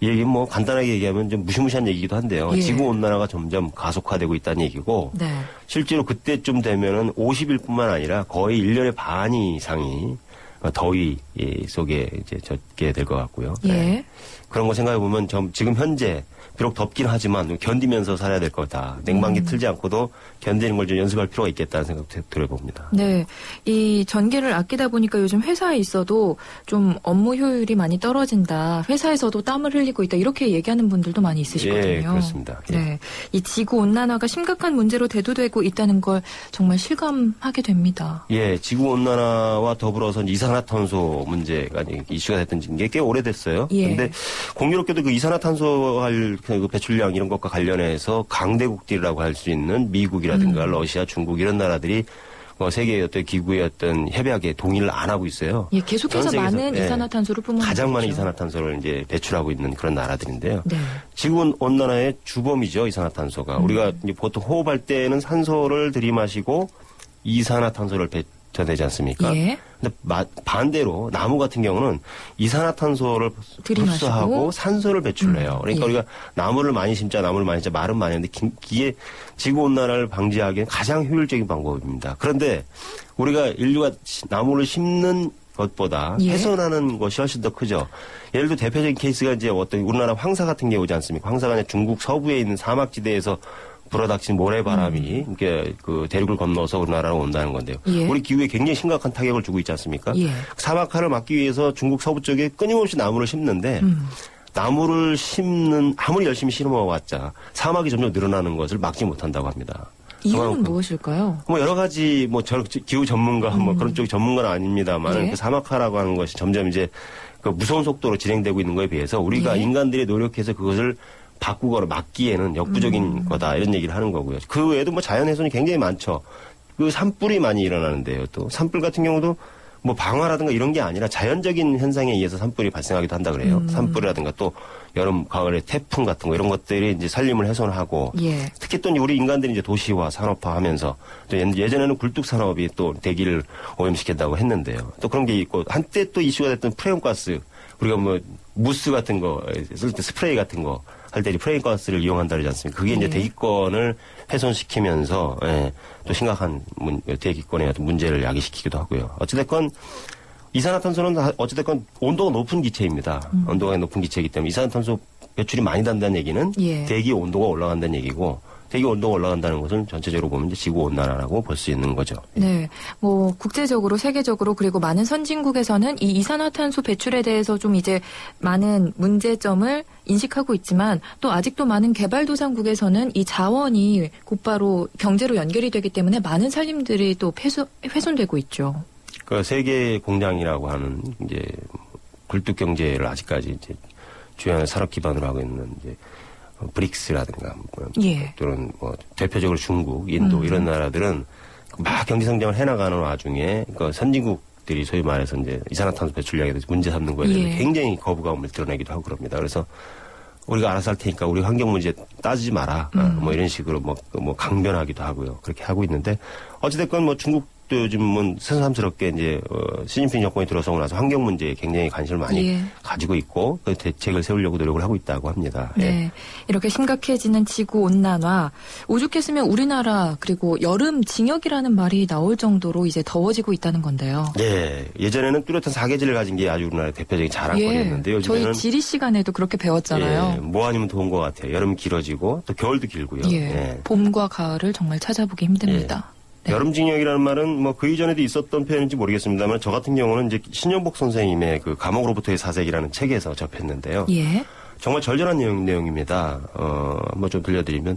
이 얘기는 간단하게 얘기하면 좀 무시무시한 얘기기도 한데요.
예.
지구 온난화가 점점 가속화되고 있다는 얘기고
네.
실제로 그때쯤 되면은 50일뿐만 아니라 거의 1년의 반 이상이 더위 속에 이제 젖게 될 것 같고요.
예.
네. 그런 거 생각해 보면 지금 현재 비록 덥긴 하지만 견디면서 살아야 될 거다. 냉방기 틀지 않고도 견디는 걸 좀 연습할 필요가 있겠다는 생각도 들어봅니다.
네. 이 전기를 아끼다 보니까 요즘 회사에 있어도 좀 업무 효율이 많이 떨어진다. 회사에서도 땀을 흘리고 있다. 이렇게 얘기하는 분들도 많이 있으시거든요.
예, 그렇습니다. 예.
네. 이 지구 온난화가 심각한 문제로 대두되고 있다는 걸 정말 실감하게 됩니다.
예, 지구 온난화와 더불어서 이산화탄소 문제가 이슈가 됐던 게 꽤 오래됐어요. 그런데
예.
공교롭게도 그 이산화탄소 그 배출량 이런 것과 관련해서 강대국들이라고 할 수 있는 미국이라든가 러시아, 중국 이런 나라들이 세계의 어떤 기구의 어떤 협약에 동의를 안 하고 있어요.
예, 계속해서
전 세계에서,
많은
예,
이산화탄소를 뿜어내고
가장 많은
있죠.
이산화탄소를 이제 배출하고 있는 그런 나라들인데요.
네.
지구 온난화의 주범이죠, 이산화탄소가. 우리가 이제 보통 호흡할 때는 산소를 들이마시고 이산화탄소를 뱉어내지 않습니까?
예.
근데 반대로 나무 같은 경우는 이산화탄소를
들이마시고
흡수하고 산소를 배출해요. 그러니까
예.
우리가 나무를 많이 심자 말은 많이 하는데 이게 지구 온난화를 방지하기엔 가장 효율적인 방법입니다. 그런데 우리가 인류가 나무를 심는 것보다
예.
훼손하는 것이 훨씬 더 크죠. 예를 들어 대표적인 케이스가 이제 어떤 우리나라 황사 같은 게 오지 않습니까? 황사가 이제 중국 서부에 있는 사막지대에서 불어닥친 모래바람이 이렇게 그 대륙을 건너서 우리나라로 온다는 건데요.
예.
우리 기후에 굉장히 심각한 타격을 주고 있지 않습니까?
예.
사막화를 막기 위해서 중국 서부 쪽에 끊임없이 나무를 심는데 나무를 심는 아무리 열심히 심어왔자 사막이 점점 늘어나는 것을 막지 못한다고 합니다.
이유는
그만큼
무엇일까요?
뭐 여러 가지 기후 전문가 뭐 그런 쪽 전문가는 아닙니다만
예.
그 사막화라고 하는 것이 점점 이제 그 무서운 속도로 진행되고 있는 것에 비해서 우리가
예.
인간들이 노력해서 그것을 바꾸거나 막기에는 역부족인 거다 이런 얘기를 하는 거고요. 그 외에도 뭐 자연 훼손이 굉장히 많죠. 그 산불이 많이 일어나는데요. 또 산불 같은 경우도 뭐 방화라든가 이런 게 아니라 자연적인 현상에 의해서 산불이 발생하기도 한다 그래요. 산불이라든가 또 여름 가을에 태풍 같은 거 이런 것들이 이제 산림을 훼손하고
예.
특히 또 우리 인간들이 이제 도시화 산업화하면서 또 예전에는 굴뚝 산업이 또 대기를 오염시킨다고 했는데요. 또 그런 게 있고 한때 또 이슈가 됐던 프레온가스 우리가 뭐 무스 같은 거 쓸 때 스프레이 같은 거 할 때 프레온가스를 이용한다 그러지 않습니까? 그게 이제
예.
대기권을 훼손시키면서 또 심각한 대기권의 어떤 문제를 야기시키기도 하고요. 어찌됐건 이산화탄소는 어찌됐건 온도가 높은 기체입니다. 온도가 높은 기체이기 때문에 이산화탄소 배출이 많이 난다는 얘기는
예.
대기 온도가 올라간다는 얘기고 대기 온도가 올라간다는 것은 전체적으로 보면 이제 지구 온난화라고 볼 수 있는 거죠.
네. 뭐 국제적으로 세계적으로 그리고 많은 선진국에서는 이 이산화탄소 배출에 대해서 좀 이제 많은 문제점을 인식하고 있지만 또 아직도 많은 개발도상국에서는 이 자원이 곧바로 경제로 연결이 되기 때문에 많은 산림들이 또 훼손되고 있죠.
그 세계 공장이라고 하는 이제 굴뚝 경제를 아직까지 이제 주요한 산업 기반으로 하고 있는 이제 브릭스라든가
예.
또는 뭐 대표적으로 중국, 인도 이런 나라들은 막 경제 성장을 해나가는 와중에 그 선진국들이 소위 말해서 이제 이산화탄소 배출량에 대해서 문제 삼는 거에 대해서
예. 굉장히
거부감을 드러내기도 하고 그럽니다. 그래서 우리가 알아서 할 테니까 우리 환경 문제 따지지 마라. 뭐 이런 식으로 뭐 강변하기도 하고요. 그렇게 하고 있는데 어찌됐건 뭐 중국도 요즘은 새삼스럽게 이제 시진핑 정권이 들어서고 나서 환경 문제에 굉장히 관심을 많이
예.
가지고 있고 그 대책을 세우려고 노력을 하고 있다고 합니다. 예.
네. 이렇게 심각해지는 지구 온난화. 오죽했으면 우리나라 그리고 여름 징역이라는 말이 나올 정도로 이제 더워지고 있다는 건데요.
예. 예전에는 뚜렷한 사계절을 가진 게 아주 우리나라의 대표적인 자랑거리였는데 요즘에는
저희 지리 시간에도 그렇게 배웠잖아요.
예, 뭐 아니면 더운 것 같아요. 여름이 길어지고 또 겨울도 길고요.
예.
예.
봄과 가을을 정말 찾아보기 힘듭니다. 네.
여름징역이라는 말은 뭐 그 이전에도 있었던 표현인지 모르겠습니다만 저 같은 경우는 이제 신영복 선생님의 그 감옥으로부터의 사색이라는 책에서 접했는데요.
예.
정말 절절한 내용입니다. 한번 좀 들려드리면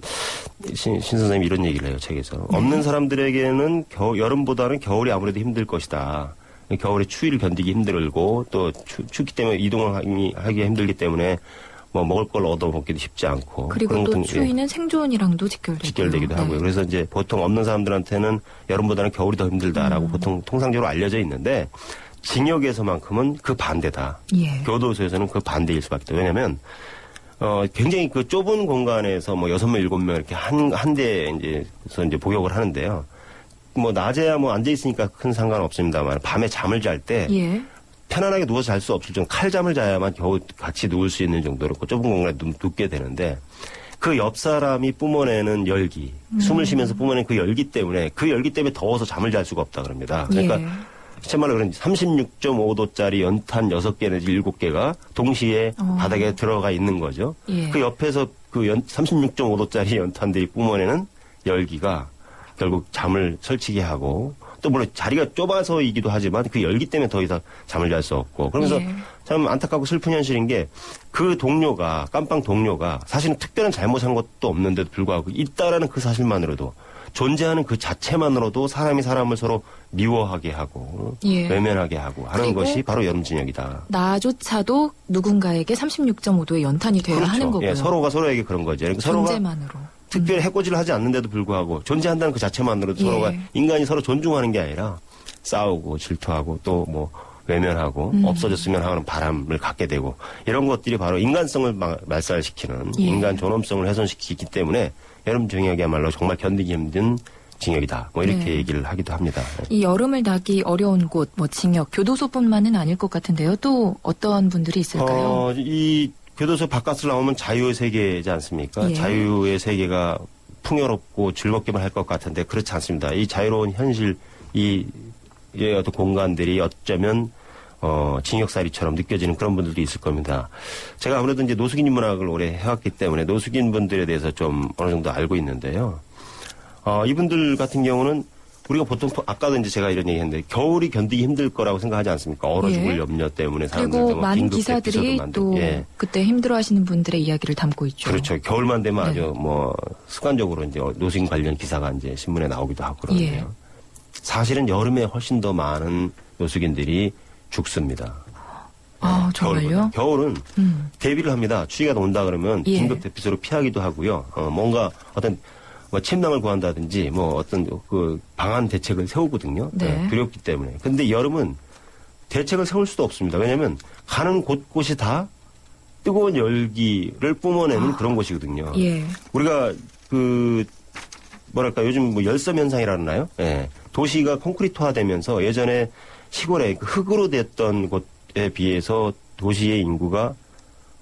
신 선생님이 이런 얘기를 해요. 책에서. 없는 사람들에게는 여름보다는 겨울이 아무래도 힘들 것이다. 겨울에 추위를 견디기 힘들고 또 춥기 때문에 이동을 하기 힘들기 때문에 뭐 먹을 걸 얻어먹기도 쉽지 않고
그리고 또 추위는 생존이랑도
직결되기도 하고요. 그래서 이제 보통 없는 사람들한테는 여름보다는 겨울이 더 힘들다라고 보통 통상적으로 알려져 있는데 징역에서만큼은 그 반대다.
예.
교도소에서는 그 반대일 수밖에 없다. 왜냐하면 굉장히 그 좁은 공간에서 뭐 6명, 7명 이렇게 한 대 이제 복역을 하는데요. 뭐 낮에야 뭐 앉아 있으니까 큰 상관 없습니다만 밤에 잠을 잘 때
예.
편안하게 누워서 잘 수 없을 정도 칼잠을 자야만 겨우 같이 누울 수 있는 정도로 그 좁은 공간에 눕게 되는데 그 옆 사람이 뿜어내는 열기, 숨을 쉬면서 뿜어내는 그 열기 때문에 더워서 잠을 잘 수가 없다 그럽니다. 그러니까
예.
실제말로 그런 36.5도짜리 연탄 6개 내지 7개가 동시에 바닥에 들어가 있는 거죠.
예.
그 옆에서 그 36.5도짜리 연탄들이 뿜어내는 열기가 결국 잠을 설치게 하고 또 물론 자리가 좁아서이기도 하지만 그 열기 때문에 더 이상 잠을 잘 수 없고 그러면서 참 안타깝고 슬픈 현실인 게 그 동료가 깜빵 동료가 사실은 특별한 잘못한 것도 없는데도 불구하고 있다라는 그 사실만으로도 존재하는 그 자체만으로도 사람이 사람을 서로 미워하게 하고 외면하게 하고 하는 것이 바로 여름 진역이다.
나조차도 누군가에게 36.5도의 연탄이 되어야
그렇죠.
하는 거고요.
예, 서로가 서로에게 그런 거죠. 그러니까
존재만으로.
특별히 해코지를 하지 않는데도 불구하고 존재한다는 그 자체만으로도 서로가 인간이 서로 존중하는 게 아니라 싸우고 질투하고 또 뭐 외면하고 없어졌으면 하는 바람을 갖게 되고 이런 것들이 바로 인간성을 말살시키는 인간 존엄성을 훼손시키기 때문에 여름 징역이야말로 정말 견디기 힘든 징역이다. 뭐 이렇게 얘기를 하기도 합니다.
이 여름을 나기 어려운 곳, 뭐 징역, 교도소뿐만은 아닐 것 같은데요. 또 어떤 분들이 있을까요?
이 교도소 바깥을 나오면 자유의 세계이지 않습니까? 자유의 세계가 풍요롭고 즐겁게만 할 것 같은데 그렇지 않습니다. 이 자유로운 현실, 이 어떤 공간들이 어쩌면 징역살이처럼 느껴지는 그런 분들도 있을 겁니다. 제가 아무래도 이제 노숙인 문학을 오래 해왔기 때문에 노숙인 분들에 대해서 좀 어느 정도 알고 있는데요. 이분들 같은 경우는 우리가 보통 아까도 이제 제가 이런 얘기했는데 겨울이 견디기 힘들 거라고 생각하지 않습니까? 얼어 죽을 염려 때문에 사람들도
그리고 많은 기사들이 또 그때 힘들어하시는 분들의 이야기를 담고 있죠.
그렇죠. 겨울만 되면 아주 뭐 습관적으로 이제 노숙인 관련 기사가 이제 신문에 나오기도 하고 그러는데요. 사실은 여름에 훨씬 더 많은 노숙인들이 죽습니다.
아, 정말요?
겨울은 대비를 합니다. 추위가 온다 그러면 긴급 대피소로 피하기도 하고요. 뭔가 어떤 뭐 침낭을 구한다든지 뭐 어떤 그 방안 대책을 세우거든요. 두렵기 때문에. 근데 여름은 대책을 세울 수도 없습니다. 왜냐하면 가는 곳곳이 다 뜨거운 열기를 뿜어내는 그런 곳이거든요. 우리가 뭐랄까 요즘 뭐 열섬 현상이라나요? 도시가 콘크리트화되면서 예전에 시골에 흙으로 됐던 곳에 비해서 도시의 인구가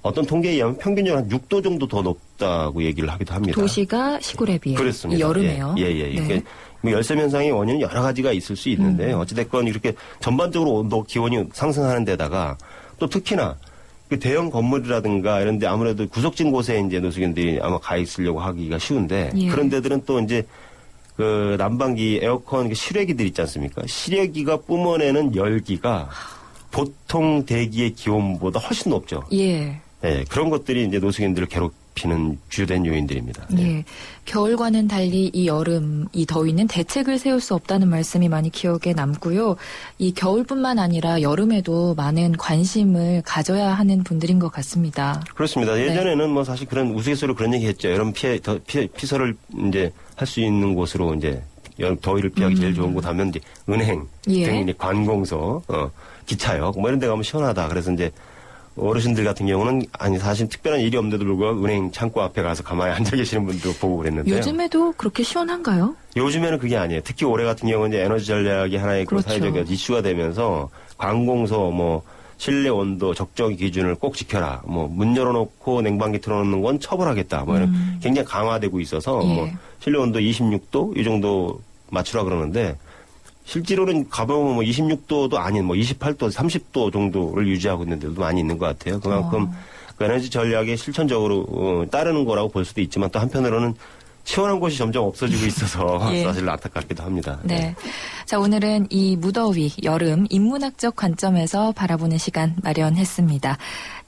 어떤 통계에 의하면 평균적으로 한 6도 정도 더 높다고 얘기를 하기도 합니다.
도시가 시골에 비해.
그렇습니다.
이 여름에요.
네. 열섬 현상의 원인은 여러 가지가 있을 수 있는데 어찌됐건 이렇게 전반적으로 온도 기온이 상승하는 데다가 또 특히나 그 대형 건물이라든가 이런 데 아무래도 구석진 곳에 이제 노숙인들이 아마 가 있으려고 하기가 쉬운데 그런 데들은 또 이제 그 난방기 에어컨 실외기들 있지 않습니까? 실외기가 뿜어내는 열기가 보통 대기의 기온보다 훨씬 높죠. 그런 것들이 이제 노숙인들을 괴롭히는 주된 요인들입니다.
겨울과는 달리 이 여름, 이 더위는 대책을 세울 수 없다는 말씀이 많이 기억에 남고요. 이 겨울뿐만 아니라 여름에도 많은 관심을 가져야 하는 분들인 것 같습니다.
그렇습니다. 예전에는 뭐 사실 그런 우스갯소리로 그런 얘기 했죠. 여름 피서를 이제 할 수 있는 곳으로 이제 여름 더위를 피하기 제일 좋은 곳 하면 이제 은행 등 관공서, 기차역 뭐 이런 데 가면 시원하다. 그래서 이제 어르신들 같은 경우는 아니 사실 특별한 일이 없는데도 불구하고 은행 창고 앞에 가서 가만히 앉아 계시는 분도 보고 그랬는데요.
요즘에도 그렇게 시원한가요?
요즘에는 그게 아니에요. 특히 올해 같은 경우는 이제 에너지 전략이 하나의 그 사회적 이슈가 되면서 관공서 뭐 실내 온도 적정 기준을 꼭 지켜라. 뭐 문 열어놓고 냉방기 틀어놓는 건 처벌하겠다. 뭐 이런 굉장히 강화되고 있어서 뭐 실내 온도 26도 이 정도 맞추라 그러는데 실제로는 가보면 뭐 26도도 아닌 뭐 28도, 30도 정도를 유지하고 있는 데도 많이 있는 것 같아요. 그만큼 그 에너지 전략에 실천적으로 따르는 거라고 볼 수도 있지만 또 한편으로는 시원한 곳이 점점 없어지고 있어서 사실 안타깝기도 합니다.
자, 오늘은 이 무더위, 여름, 인문학적 관점에서 바라보는 시간 마련했습니다.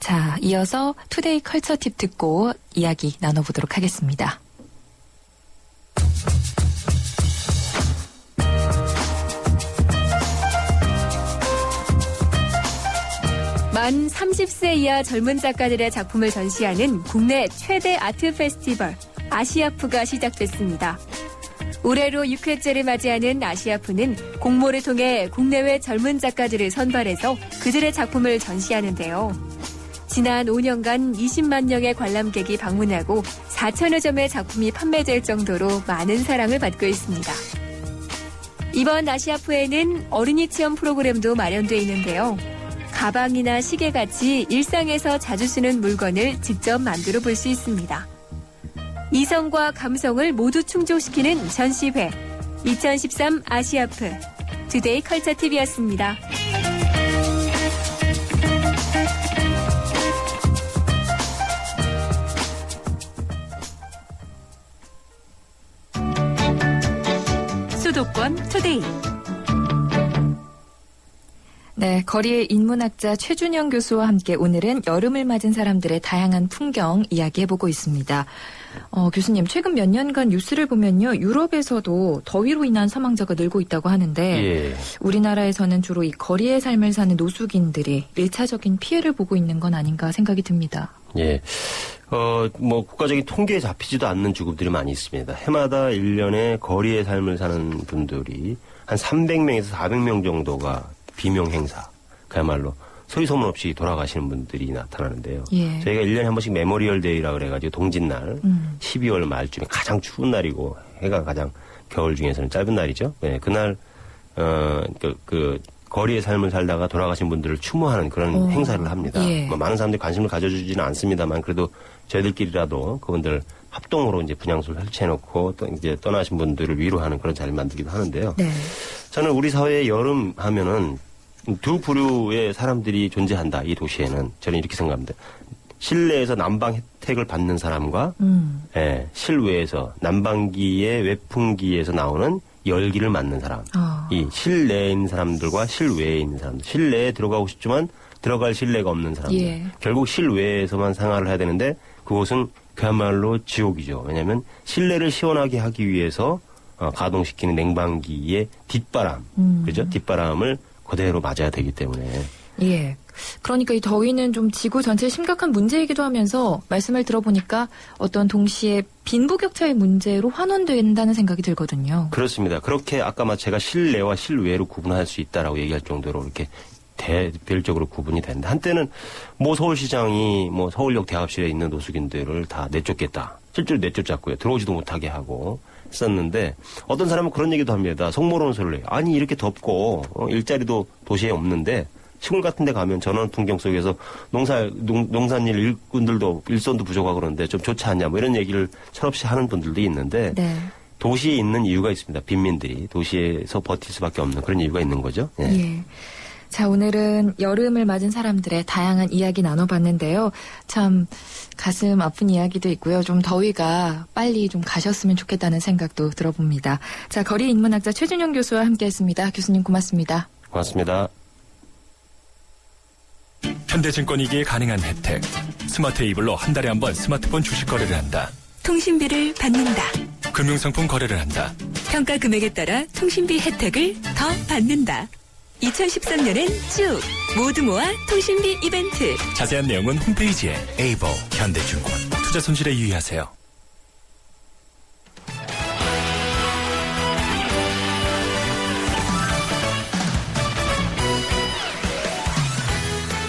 자, 이어서 투데이 컬처 팁 듣고 이야기 나눠보도록 하겠습니다.
만 30세 이하 젊은 작가들의 작품을 전시하는 국내 최대 아트 페스티벌 아시아프가 시작됐습니다. 올해로 6회째를 맞이하는 아시아프는 공모를 통해 국내외 젊은 작가들을 선발해서 그들의 작품을 전시하는데요. 지난 5년간 20만 명의 관람객이 방문하고 4천여 점의 작품이 판매될 정도로 많은 사랑을 받고 있습니다. 이번 아시아프에는 어린이 체험 프로그램도 마련돼 있는데요. 가방이나 시계같이 일상에서 자주 쓰는 물건을 직접 만들어 볼 수 있습니다. 이성과 감성을 모두 충족시키는 전시회 2013 아시아프 투데이 컬처 TV였습니다.
수도권 투데이.
네, 거리의 인문학자 최준영 교수와 함께 오늘은 여름을 맞은 사람들의 다양한 풍경 이야기해보고 있습니다. 교수님, 최근 몇 년간 뉴스를 보면요, 유럽에서도 더위로 인한 사망자가 늘고 있다고 하는데
예.
우리나라에서는 주로 이 거리의 삶을 사는 노숙인들이 1차적인 피해를 보고 있는 건 아닌가 생각이 듭니다.
예. 국가적인 통계에 잡히지도 않는 죽음들이 많이 있습니다. 해마다 1년에 거리의 삶을 사는 분들이 한 300명에서 400명 정도가 비명 행사, 그야말로 소리 소문 없이 돌아가시는 분들이 나타나는데요.
예.
저희가 1년에 한 번씩 메모리얼 데이라 그래가지고 동짓날, 12월 말쯤에 가장 추운 날이고 해가 가장 겨울 중에서는 짧은 날이죠. 네, 그날 거리의 삶을 살다가 돌아가신 분들을 추모하는 그런 행사를 합니다.
예.
많은 사람들이 관심을 가져주지는 않습니다만 그래도 저희들끼리라도 그분들 합동으로 이제 분향소를 설치해놓고 또 이제 떠나신 분들을 위로하는 그런 자리를 만들기도 하는데요.
네.
저는 우리 사회의 여름 하면은 두 부류의 사람들이 존재한다. 이 도시에는 저는 이렇게 생각합니다. 실내에서 난방 혜택을 받는 사람과 실외에서 난방기의 외풍기에서 나오는 열기를 맞는 사람. 이 실내에 있는 사람들과 실외에 있는 사람들. 실내에 들어가고 싶지만 들어갈 실내가 없는 사람들.
예.
결국 실외에서만 생활을 해야 되는데 그곳은 그야말로 지옥이죠. 왜냐하면 실내를 시원하게 하기 위해서 가동시키는 냉방기의 뒷바람. 그죠? 뒷바람을 그대로 맞아야 되기 때문에.
예. 그러니까 이 더위는 좀 지구 전체의 심각한 문제이기도 하면서 말씀을 들어보니까 어떤 동시에 빈부격차의 문제로 환원된다는 생각이 들거든요.
그렇습니다. 그렇게 아까 제가 실내와 실외로 구분할 수 있다라고 얘기할 정도로 이렇게 대별적으로 구분이 되는데 한때는 서울시장이 서울역 대합실에 있는 노숙인들을 다 내쫓겠다. 실제로 내쫓았고요. 들어오지도 못하게 하고 했었는데 어떤 사람은 그런 얘기도 합니다. 속물원소를 해요. 아니 이렇게 덥고 일자리도 도시에 없는데 시골 같은 데 가면 전원 풍경 속에서 농산일 일꾼들도 일손도 부족하고 그러는데 좀 좋지 않냐 이런 얘기를 철없이 하는 분들도 있는데
네.
도시에 있는 이유가 있습니다. 빈민들이 도시에서 버틸 수밖에 없는 그런 이유가 있는 거죠. 예.
예. 자, 오늘은 여름을 맞은 사람들의 다양한 이야기 나눠봤는데요. 참 가슴 아픈 이야기도 있고요. 좀 더위가 빨리 좀 가셨으면 좋겠다는 생각도 들어봅니다. 자, 거리 인문학자 최준영 교수와 함께했습니다. 교수님 고맙습니다.
고맙습니다.
현대증권이기에 가능한 혜택. 스마트 이블로 한 달에 한 번 스마트폰 주식 거래를 한다.
통신비를 받는다.
금융상품 거래를 한다.
평가 금액에 따라 통신비 혜택을 더 받는다. 2013년엔 쭉 모두 모아 통신비 이벤트.
자세한 내용은 홈페이지에 에이버 현대증권. 투자 손실에 유의하세요.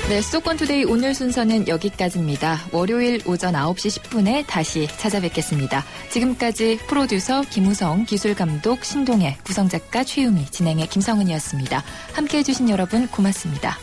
네, 수도권투데이 오늘 순서는 여기까지입니다. 월요일 오전 9시 10분에 다시 찾아뵙겠습니다. 지금까지 프로듀서 김우성, 기술감독 신동혜, 구성작가 최유미, 진행의 김성은이었습니다. 함께해 주신 여러분 고맙습니다.